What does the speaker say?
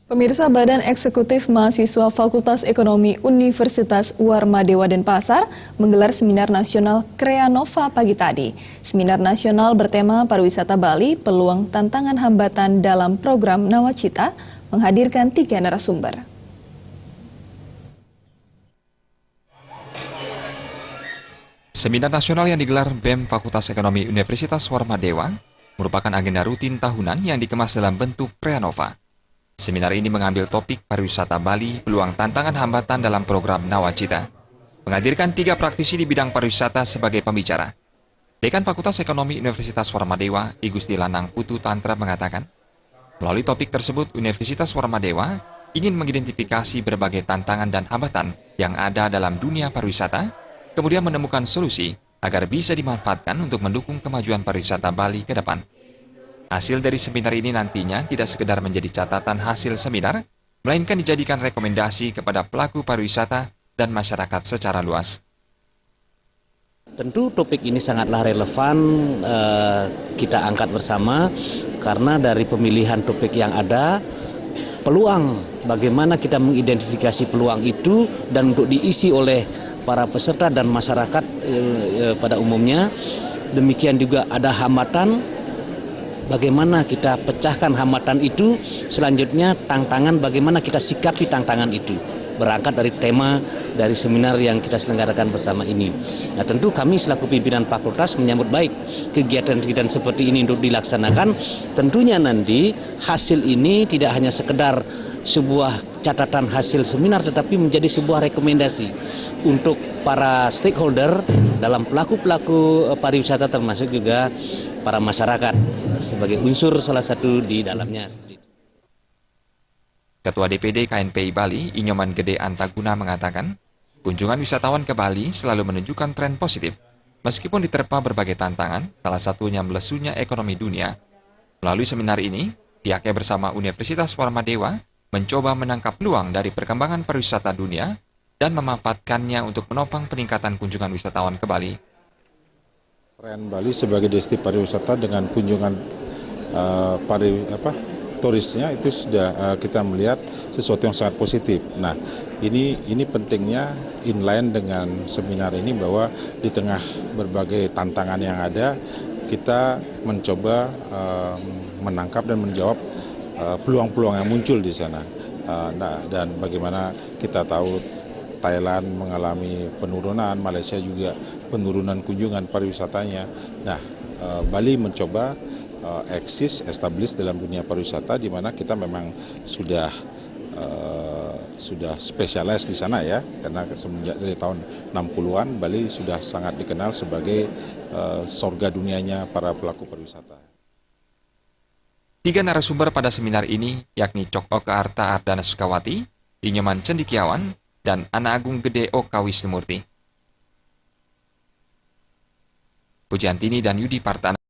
Pemirsa, Badan Eksekutif Mahasiswa Fakultas Ekonomi Universitas Warmadewa Denpasar menggelar seminar nasional Kreanova pagi tadi. Seminar nasional bertema pariwisata Bali, peluang tantangan hambatan dalam program Nawacita, menghadirkan 3 narasumber. Seminar nasional yang digelar BEM Fakultas Ekonomi Universitas Warmadewa merupakan agenda rutin tahunan yang dikemas dalam bentuk Kreanova. Seminar ini mengambil topik pariwisata Bali, peluang tantangan hambatan dalam program Nawacita. Menghadirkan 3 praktisi di bidang pariwisata sebagai pembicara. Dekan Fakultas Ekonomi Universitas Warmadewa, I Gusti Lanang Putu Tantra mengatakan, melalui topik tersebut Universitas Warmadewa ingin mengidentifikasi berbagai tantangan dan hambatan yang ada dalam dunia pariwisata, kemudian menemukan solusi agar bisa dimanfaatkan untuk mendukung kemajuan pariwisata Bali ke depan. Hasil dari seminar ini nantinya tidak sekedar menjadi catatan hasil seminar, melainkan dijadikan rekomendasi kepada pelaku pariwisata dan masyarakat secara luas. Tentu topik ini sangatlah relevan kita angkat bersama karena dari pemilihan topik yang ada, peluang bagaimana kita mengidentifikasi peluang itu dan untuk diisi oleh para peserta dan masyarakat pada umumnya. Demikian juga ada hambatan. Bagaimana kita pecahkan hambatan itu, selanjutnya tantangan bagaimana kita sikapi tantangan itu. Berangkat dari tema dari seminar yang kita selenggarakan bersama ini. Nah, tentu kami selaku pimpinan fakultas menyambut baik kegiatan-kegiatan seperti ini untuk dilaksanakan. Tentunya nanti hasil ini tidak hanya sekedar sebuah catatan hasil seminar, tetapi menjadi sebuah rekomendasi untuk para stakeholder dalam pelaku-pelaku pariwisata termasuk juga para masyarakat sebagai unsur salah satu di dalamnya. Ketua DPD KNPI Bali, Inyoman Gede Antaguna mengatakan, kunjungan wisatawan ke Bali selalu menunjukkan tren positif, meskipun diterpa berbagai tantangan, salah satunya melesunya ekonomi dunia. Melalui seminar ini, pihaknya bersama Universitas Warmadewa mencoba menangkap peluang dari perkembangan pariwisata dunia dan memanfaatkannya untuk menopang peningkatan kunjungan wisatawan ke Bali. Tren Bali sebagai destinasi pariwisata dengan kunjungan turisnya itu sudah kita melihat sesuatu yang sangat positif. Nah, ini pentingnya inline dengan seminar ini bahwa di tengah berbagai tantangan yang ada, kita mencoba menangkap dan menjawab peluang-peluang yang muncul di sana. Dan bagaimana kita tahu Thailand mengalami penurunan, Malaysia juga penurunan kunjungan pariwisatanya. Nah, Bali mencoba establish dalam dunia pariwisata di mana kita memang sudah spesialis di sana ya, karena semenjak dari tahun 60-an Bali sudah sangat dikenal sebagai sorga dunianya para pelaku pariwisata. 3 narasumber pada seminar ini yakni Cok Oka Arta Ardana Sukawati, Inyoman Cendikiawan, dan Ana Agung Gede Oka Wisnumurti. Pujiantini dan Yudi Partana